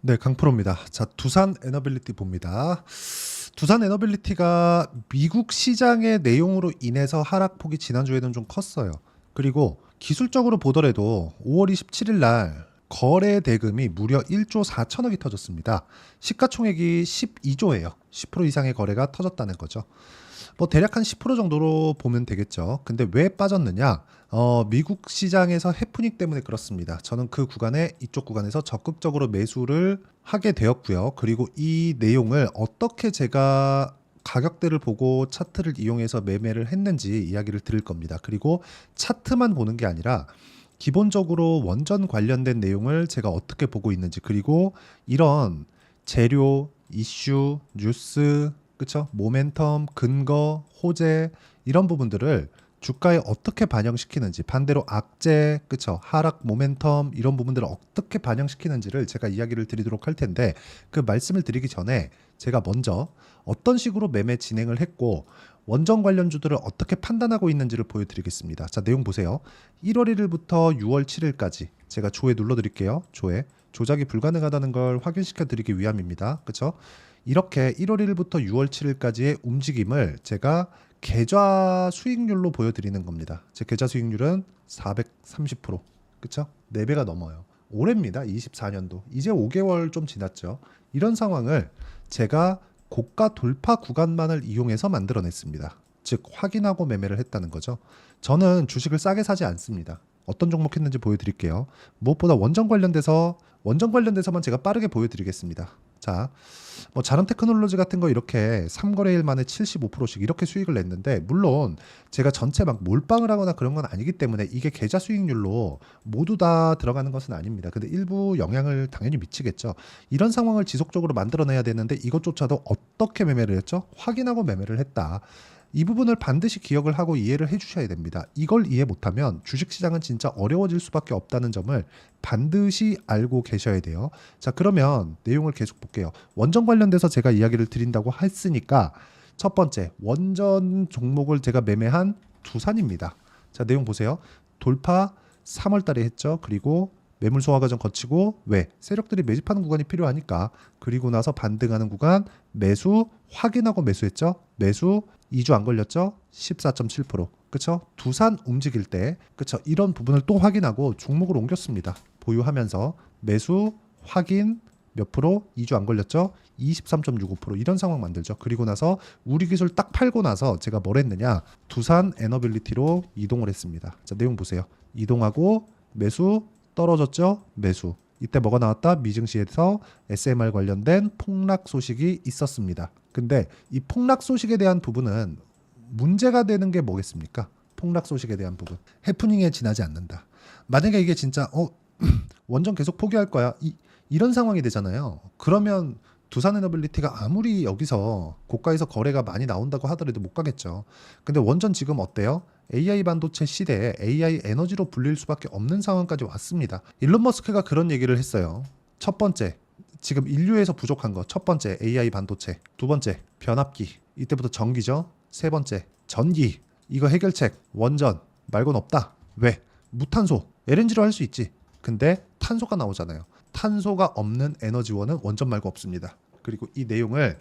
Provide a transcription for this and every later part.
네, 강프로입니다. 자, 두산 에너빌리티 봅니다. 두산 에너빌리티가 미국 시장의 내용으로 인해서 하락폭이 지난주에는 좀 컸어요. 그리고 기술적으로 보더라도 5월 27일 날 거래 대금이 무려 1조 4천억이 터졌습니다. 시가총액이 12조예요. 10% 이상의 거래가 터졌다는 거죠. 뭐 대략 한 10% 정도로 보면 되겠죠. 근데 왜 빠졌느냐? 미국 시장에서 해프닝 때문에 그렇습니다. 저는 그 구간에 이쪽 구간에서 적극적으로 매수를 하게 되었고요. 그리고 이 내용을 어떻게 제가 가격대를 보고 차트를 이용해서 매매를 했는지 이야기를 드릴 겁니다. 그리고 차트만 보는 게 아니라 기본적으로 원전 관련된 내용을 제가 어떻게 보고 있는지, 그리고 이런 재료, 이슈, 뉴스, 그쵸? 모멘텀, 근거, 호재 이런 부분들을 주가에 어떻게 반영시키는지, 반대로 악재, 그쵸? 하락 모멘텀 이런 부분들을 어떻게 반영시키는지를 제가 이야기를 드리도록 할 텐데, 그 말씀을 드리기 전에 제가 먼저 어떤 식으로 매매 진행을 했고 원전 관련주들을 어떻게 판단하고 있는지를 보여드리겠습니다. 자, 내용 보세요. 1월 1일부터 6월 7일까지 제가 조회 눌러드릴게요. 조회. 조작이 불가능하다는 걸 확인시켜 드리기 위함입니다. 그쵸? 이렇게 1월 1일부터 6월 7일까지의 움직임을 제가 계좌 수익률로 보여드리는 겁니다. 제 계좌 수익률은 430%. 그쵸? 4배가 넘어요. 올해입니다. 24년도. 이제 5개월 좀 지났죠. 이런 상황을 제가 고가 돌파 구간만을 이용해서 만들어냈습니다. 즉 확인하고 매매를 했다는 거죠. 저는 주식을 싸게 사지 않습니다. 어떤 종목 했는지 보여드릴게요. 무엇보다 원전 관련돼서만 제가 빠르게 보여드리겠습니다. 자, 뭐 자람 테크놀로지 같은 거 이렇게 3거래일 만에 75%씩 이렇게 수익을 냈는데, 물론 제가 전체 막 몰빵을 하거나 그런 건 아니기 때문에 이게 계좌 수익률로 모두 다 들어가는 것은 아닙니다. 근데 일부 영향을 당연히 미치겠죠. 이런 상황을 지속적으로 만들어내야 되는데 이것조차도 어떻게 매매를 했죠? 확인하고 매매를 했다. 이 부분을 반드시 기억을 하고 이해를 해주셔야 됩니다. 이걸 이해 못하면 주식시장은 진짜 어려워질 수밖에 없다는 점을 반드시 알고 계셔야 돼요. 자, 그러면 내용을 계속 볼게요. 원전 관련돼서 제가 이야기를 드린다고 했으니까 첫 번째, 원전 종목을 제가 매매한 두산입니다. 자, 내용 보세요. 돌파 3월 달에 했죠. 그리고 매물 소화 과정 거치고, 왜? 세력들이 매집하는 구간이 필요하니까. 그리고 나서 반등하는 구간 매수 확인하고 매수했죠. 매수 2주 안 걸렸죠. 14.7%. 그쵸? 두산 움직일 때, 그쵸? 이런 부분을 또 확인하고 종목을 옮겼습니다. 보유하면서 매수 확인 몇 프로? 2주 안 걸렸죠? 23.65%. 이런 상황 만들죠. 그리고 나서 우리 기술 딱 팔고 나서 제가 뭘 했느냐? 두산 에너빌리티로 이동을 했습니다. 자, 내용 보세요. 이동하고 매수 떨어졌죠? 매수. 이때 뭐가 나왔다? 미증시에서 SMR 관련된 폭락 소식이 있었습니다. 근데 이 폭락 소식에 대한 부분은 문제가 되는 게 뭐겠습니까? 폭락 소식에 대한 부분. 해프닝에 지나지 않는다. 만약에 이게 진짜 원전 계속 포기할 거야. 이런 상황이 되잖아요. 그러면 두산에너빌리티가 아무리 여기서 고가에서 거래가 많이 나온다고 하더라도 못 가겠죠. 근데 원전 지금 어때요? AI 반도체 시대에 AI 에너지로 불릴 수밖에 없는 상황까지 왔습니다. 일론 머스크가 그런 얘기를 했어요. 첫 번째, 지금 인류에서 부족한 거. 첫 번째, AI 반도체. 두 번째, 변압기. 이때부터 전기죠. 세 번째, 전기. 이거 해결책, 원전 말고는 없다. 왜? 무탄소. LNG로 할 수 있지. 근데 탄소가 나오잖아요. 탄소가 없는 에너지원은 원전 말고 없습니다. 그리고 이 내용을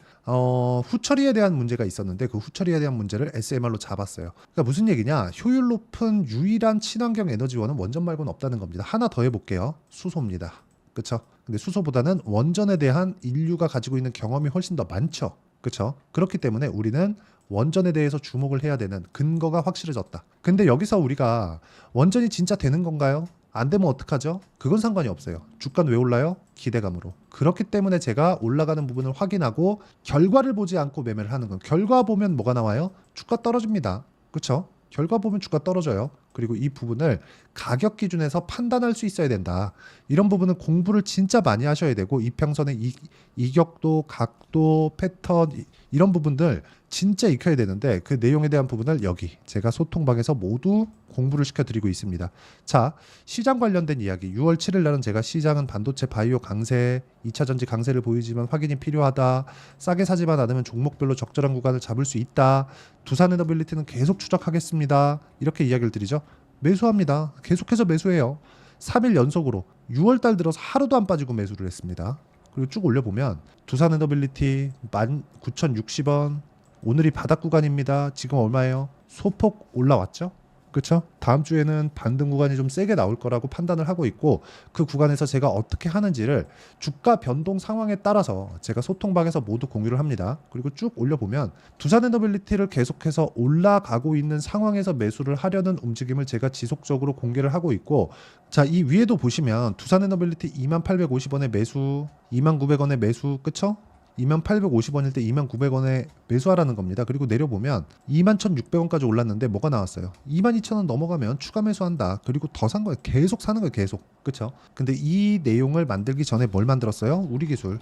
후처리에 대한 문제가 있었는데 그 후처리에 대한 문제를 SMR로 잡았어요. 그러니까 무슨 얘기냐? 효율 높은 유일한 친환경 에너지원은 원전 말고는 없다는 겁니다. 하나 더 해볼게요. 수소입니다. 그렇죠? 근데 수소보다는 원전에 대한 인류가 가지고 있는 경험이 훨씬 더 많죠. 그렇죠? 그렇기 때문에 우리는 원전에 대해서 주목을 해야 되는 근거가 확실해졌다. 근데 여기서 우리가 원전이 진짜 되는 건가요? 안 되면 어떡하죠? 그건 상관이 없어요. 주가는 왜 올라요? 기대감으로. 그렇기 때문에 제가 올라가는 부분을 확인하고 결과를 보지 않고 매매를 하는 건, 결과 보면 뭐가 나와요? 주가 떨어집니다. 그렇죠? 결과 보면 주가 떨어져요. 그리고 이 부분을 가격 기준에서 판단할 수 있어야 된다. 이런 부분은 공부를 진짜 많이 하셔야 되고, 이평선의 이격도, 각도, 패턴 이런 부분들 진짜 익혀야 되는데 그 내용에 대한 부분을 여기 제가 소통방에서 모두 공부를 시켜드리고 있습니다. 자, 시장 관련된 이야기. 6월 7일 날은 제가 시장은 반도체 바이오 강세, 2차 전지 강세를 보이지만 확인이 필요하다. 싸게 사지만 않으면 종목별로 적절한 구간을 잡을 수 있다. 두산에너빌리티는 계속 추적하겠습니다. 이렇게 이야기를 드리죠. 매수합니다. 계속해서 매수해요. 3일 연속으로 6월 달 들어서 하루도 안 빠지고 매수를 했습니다. 그리고 쭉 올려보면 두산 에너빌리티 19,060원, 오늘이 바닥 구간입니다. 지금 얼마예요? 소폭 올라왔죠? 그쵸? 다음 주에는 반등 구간이 좀 세게 나올 거라고 판단을 하고 있고, 그 구간에서 제가 어떻게 하는지를 주가 변동 상황에 따라서 제가 소통방에서 모두 공유를 합니다. 그리고 쭉 올려보면 두산에너빌리티를 계속해서 올라가고 있는 상황에서 매수를 하려는 움직임을 제가 지속적으로 공개를 하고 있고, 자, 이 위에도 보시면 두산에너빌리티 2850원에 매수, 2900원에 매수, 그쵸? 2850원일 때 2900원에 매수하라는 겁니다. 그리고 내려보면 21,600원까지 올랐는데 뭐가 나왔어요? 22,000원 넘어가면 추가 매수한다. 그리고 더 산 거예요. 계속 사는 거예요. 계속. 그쵸? 근데 이 내용을 만들기 전에 뭘 만들었어요? 우리기술.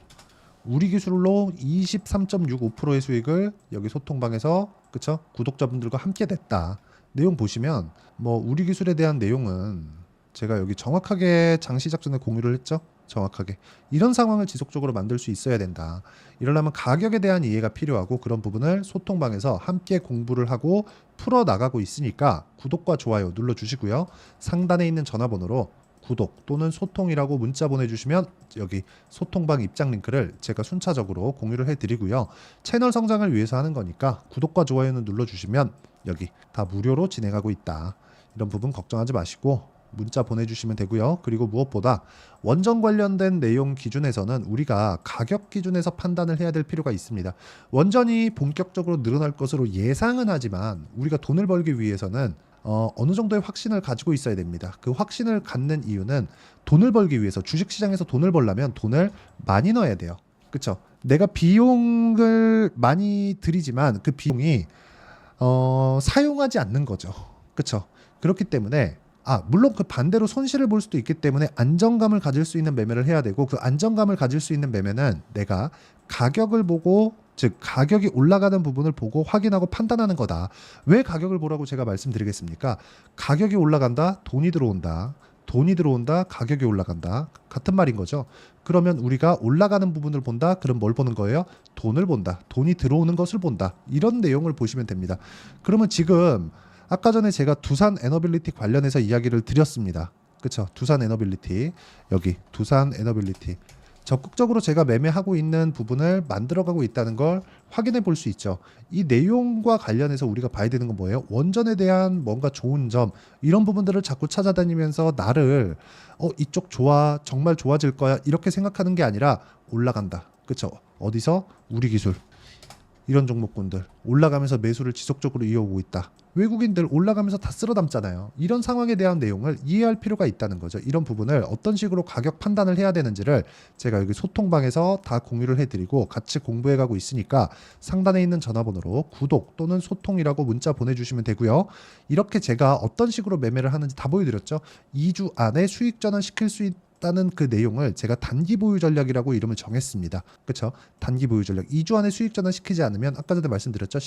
우리기술로 23.65%의 수익을 여기 소통방에서, 그쵸? 구독자분들과 함께 냈다. 내용 보시면 뭐 우리기술에 대한 내용은 제가 여기 정확하게 장 시작 전에 공유를 했죠. 정확하게 이런 상황을 지속적으로 만들 수 있어야 된다. 이러려면 가격에 대한 이해가 필요하고, 그런 부분을 소통방에서 함께 공부를 하고 풀어 나가고 있으니까 구독과 좋아요 눌러주시고요. 상단에 있는 전화번호로 구독 또는 소통이라고 문자 보내주시면 여기 소통방 입장 링크를 제가 순차적으로 공유를 해드리고요. 채널 성장을 위해서 하는 거니까 구독과 좋아요는 눌러주시면 여기 다 무료로 진행하고 있다. 이런 부분 걱정하지 마시고 문자 보내주시면 되고요. 그리고 무엇보다 원전 관련된 내용 기준에서는 우리가 가격 기준에서 판단을 해야 될 필요가 있습니다. 원전이 본격적으로 늘어날 것으로 예상은 하지만 우리가 돈을 벌기 위해서는 어느 정도의 확신을 가지고 있어야 됩니다. 그 확신을 갖는 이유는 돈을 벌기 위해서, 주식시장에서 돈을 벌려면 돈을 많이 넣어야 돼요. 그렇죠? 내가 비용을 많이 들이지만 그 비용이 사용하지 않는 거죠. 그렇죠? 그렇기 때문에 물론 그 반대로 손실을 볼 수도 있기 때문에 안정감을 가질 수 있는 매매를 해야 되고, 그 안정감을 가질 수 있는 매매는 내가 가격을 보고, 즉 가격이 올라가는 부분을 보고 확인하고 판단하는 거다. 왜 가격을 보라고 제가 말씀드리겠습니까? 가격이 올라간다, 돈이 들어온다. 돈이 들어온다, 가격이 올라간다. 같은 말인 거죠. 그러면 우리가 올라가는 부분을 본다. 그럼 뭘 보는 거예요? 돈을 본다. 돈이 들어오는 것을 본다. 이런 내용을 보시면 됩니다. 그러면 지금 아까 전에 제가 두산 에너빌리티 관련해서 이야기를 드렸습니다. 그쵸? 두산 에너빌리티. 여기 두산 에너빌리티. 적극적으로 제가 매매하고 있는 부분을 만들어가고 있다는 걸 확인해 볼 수 있죠. 이 내용과 관련해서 우리가 봐야 되는 건 뭐예요? 원전에 대한 뭔가 좋은 점, 이런 부분들을 자꾸 찾아다니면서 나를 이쪽 좋아, 정말 좋아질 거야, 이렇게 생각하는 게 아니라 올라간다. 그쵸? 어디서? 우리 기술. 이런 종목군들 올라가면서 매수를 지속적으로 이어오고 있다. 외국인들 올라가면서 다 쓸어 담잖아요. 이런 상황에 대한 내용을 이해할 필요가 있다는 거죠. 이런 부분을 어떤 식으로 가격 판단을 해야 되는지를 제가 여기 소통방에서 다 공유를 해드리고 같이 공부해가고 있으니까 상단에 있는 전화번호로 구독 또는 소통이라고 문자 보내주시면 되고요. 이렇게 제가 어떤 식으로 매매를 하는지 다 보여드렸죠. 2주 안에 수익 전환 시킬 수 있다는 그 내용을 제가 단기 보유 전략이라고 이름을 정했습니다. 그렇죠? 단기 보유 전략. 2주 안에 수익 전환 시키지 않으면 아까 전에 말씀드렸죠.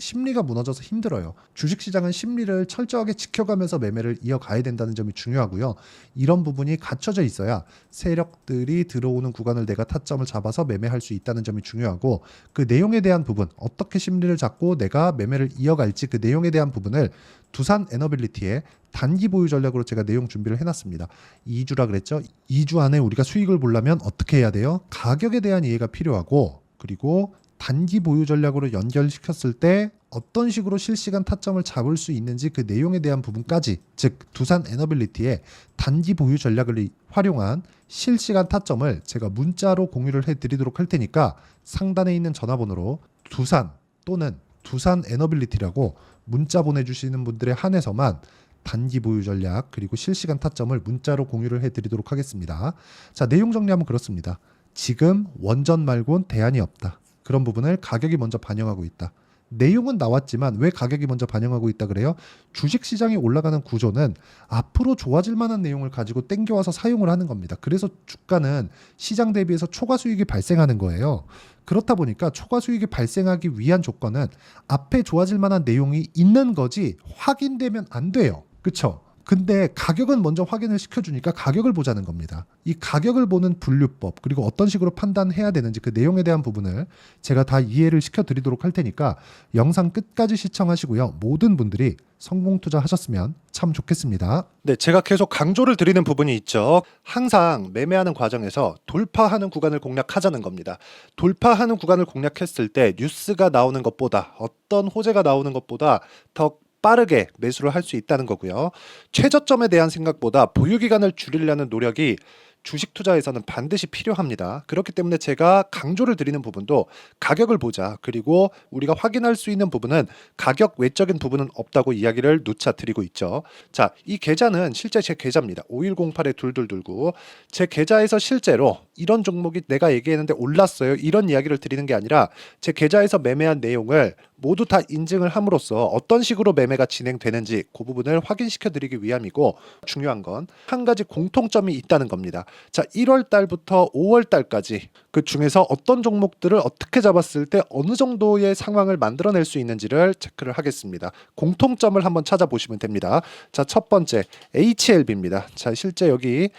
심리가 무너져서 힘들어요. 주식시장은 심리를 철저하게 지켜가면서 매매를 이어가야 된다는 점이 중요하고요. 이런 부분이 갖춰져 있어야 세력들이 들어오는 구간을 내가 타점을 잡아서 매매할 수 있다는 점이 중요하고, 그 내용에 대한 부분, 어떻게 심리를 잡고 내가 매매를 이어갈지 그 내용에 대한 부분을 두산 에너빌리티의 단기 보유 전략으로 제가 내용 준비를 해놨습니다. 2주라 그랬죠. 2주 안에 우리가 수익을 보려면 어떻게 해야 돼요? 가격에 대한 이해가 필요하고, 그리고 단기 보유 전략으로 연결시켰을 때 어떤 식으로 실시간 타점을 잡을 수 있는지 그 내용에 대한 부분까지, 즉 두산 에너빌리티의 단기 보유 전략을 활용한 실시간 타점을 제가 문자로 공유를 해드리도록 할 테니까 상단에 있는 전화번호로 두산 또는 두산 에너빌리티라고 문자 보내주시는 분들에 한해서만 단기 보유 전략 그리고 실시간 타점을 문자로 공유를 해드리도록 하겠습니다. 자, 내용 정리하면 그렇습니다. 지금 원전 말고는 대안이 없다. 그런 부분을 가격이 먼저 반영하고 있다. 내용은 나왔지만 왜 가격이 먼저 반영하고 있다 그래요? 주식시장이 올라가는 구조는 앞으로 좋아질 만한 내용을 가지고 땡겨와서 사용을 하는 겁니다. 그래서 주가는 시장 대비해서 초과 수익이 발생하는 거예요. 그렇다 보니까 초과 수익이 발생하기 위한 조건은 앞에 좋아질 만한 내용이 있는 거지 확인되면 안 돼요. 그쵸? 근데 가격은 먼저 확인을 시켜주니까 가격을 보자는 겁니다. 이 가격을 보는 분류법, 그리고 어떤 식으로 판단해야 되는지 그 내용에 대한 부분을 제가 다 이해를 시켜드리도록 할 테니까 영상 끝까지 시청하시고요. 모든 분들이 성공 투자하셨으면 참 좋겠습니다. 네, 제가 계속 강조를 드리는 부분이 있죠. 항상 매매하는 과정에서 돌파하는 구간을 공략하자는 겁니다. 돌파하는 구간을 공략했을 때 뉴스가 나오는 것보다, 어떤 호재가 나오는 것보다 더 빠르게 매수를 할 수 있다는 거고요. 최저점에 대한 생각보다 보유기간을 줄이려는 노력이 주식 투자에서는 반드시 필요합니다. 그렇기 때문에 제가 강조를 드리는 부분도 가격을 보자. 그리고 우리가 확인할 수 있는 부분은 가격 외적인 부분은 없다고 이야기를 누차 드리고 있죠. 자, 이 계좌는 실제 제 계좌입니다. 5108-2229. 제 계좌에서 실제로 이런 종목이 내가 얘기했는데 올랐어요. 이런 이야기를 드리는 게 아니라 제 계좌에서 매매한 내용을 모두 다 인증을 함으로써 어떤 식으로 매매가 진행되는지 그 부분을 확인시켜 드리기 위함이고, 중요한 건 한 가지 공통점이 있다는 겁니다. 자, 1월 달부터 5월 달까지 그 중에서 어떤 종목들을 어떻게 잡았을 때 어느 정도의 상황을 만들어낼 수 있는지를 체크를 하겠습니다. 공통점을 한번 찾아보시면 됩니다. 자, 첫 번째 HLB입니다. 자, 실제 여기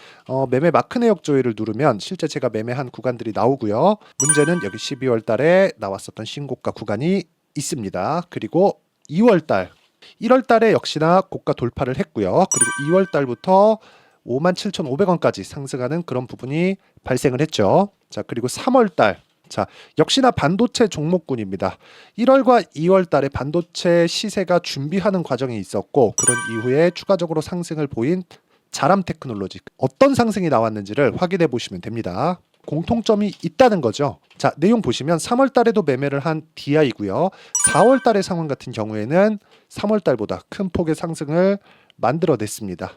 매매 마크 내역 조회를 누르면 실제 제가 매매한 구간들이 나오고요. 문제는 여기 12월 달에 나왔었던 신고가 구간이 있습니다. 그리고 2월 달, 1월 달에 역시나 고가 돌파를 했고요. 그리고 2월 달부터 57,500원까지 상승하는 그런 부분이 발생을 했죠. 자, 그리고 3월 달, 자, 역시나 반도체 종목군입니다. 1월과 2월 달에 반도체 시세가 준비하는 과정이 있었고, 그런 이후에 추가적으로 상승을 보인 자람 테크놀로지, 어떤 상승이 나왔는지를 확인해 보시면 됩니다. 공통점이 있다는 거죠. 자, 내용 보시면 3월 달에도 매매를 한 DI고요. 4월 달의 상황 같은 경우에는 3월 달보다 큰 폭의 상승을 만들어냈습니다.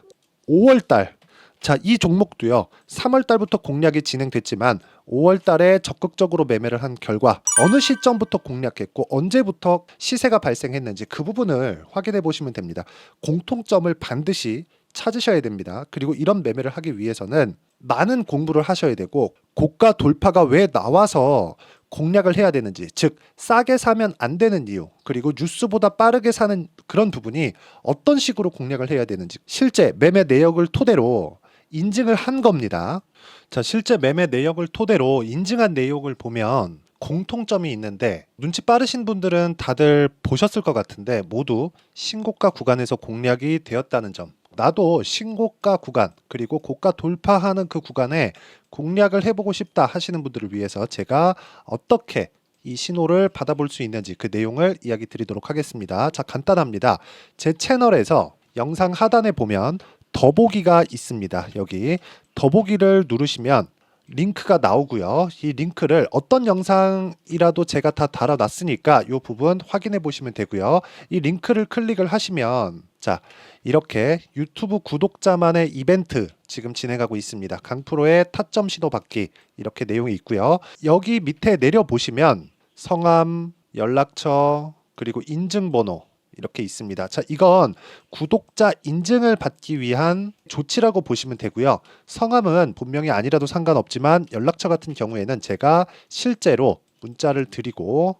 5월 달, 자, 이 종목도요. 3월 달부터 공략이 진행됐지만 5월 달에 적극적으로 매매를 한 결과 어느 시점부터 공략했고 언제부터 시세가 발생했는지 그 부분을 확인해 보시면 됩니다. 공통점을 반드시 찾으셔야 됩니다. 그리고 이런 매매를 하기 위해서는 많은 공부를 하셔야 되고, 고가 돌파가 왜 나와서 공략을 해야 되는지, 즉 싸게 사면 안 되는 이유, 그리고 뉴스보다 빠르게 사는 그런 부분이 어떤 식으로 공략을 해야 되는지 실제 매매 내역을 토대로 인증을 한 겁니다. 자, 실제 매매 내역을 토대로 인증한 내용을 보면 공통점이 있는데, 눈치 빠르신 분들은 다들 보셨을 것 같은데 모두 신고가 구간에서 공략이 되었다는 점, 나도 신고가 구간 그리고 고가 돌파하는 그 구간에 공략을 해보고 싶다 하시는 분들을 위해서 제가 어떻게 이 신호를 받아볼 수 있는지 그 내용을 이야기 드리도록 하겠습니다. 자, 간단합니다. 제 채널에서 영상 하단에 보면 더보기가 있습니다. 여기 더보기를 누르시면 링크가 나오고요. 이 링크를 어떤 영상이라도 제가 다 달아놨으니까 이 부분 확인해 보시면 되고요. 이 링크를 클릭을 하시면, 자, 이렇게 유튜브 구독자만의 이벤트 지금 진행하고 있습니다. 강프로의 타점 신호 받기, 이렇게 내용이 있고요. 여기 밑에 내려보시면 성함, 연락처, 그리고 인증번호 이렇게 있습니다. 자, 이건 구독자 인증을 받기 위한 조치라고 보시면 되고요. 성함은 본명이 아니라도 상관없지만 연락처 같은 경우에는 제가 실제로 문자를 드리고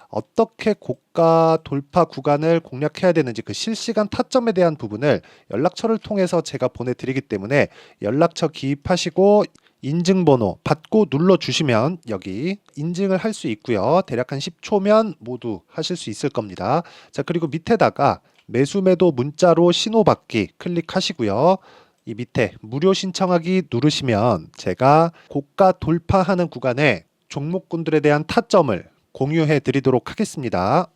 어떻게 고가 돌파 구간을 공략해야 되는지 그 실시간 타점에 대한 부분을 연락처를 통해서 제가 보내드리기 때문에 연락처 기입하시고 인증번호 받고 눌러주시면 여기 인증을 할 수 있고요. 대략 한 10초면 모두 하실 수 있을 겁니다. 자, 그리고 밑에다가 매수 매도 문자로 신호받기 클릭하시고요. 이 밑에 무료 신청하기 누르시면 제가 고가 돌파하는 구간에 종목군들에 대한 타점을 공유해 드리도록 하겠습니다.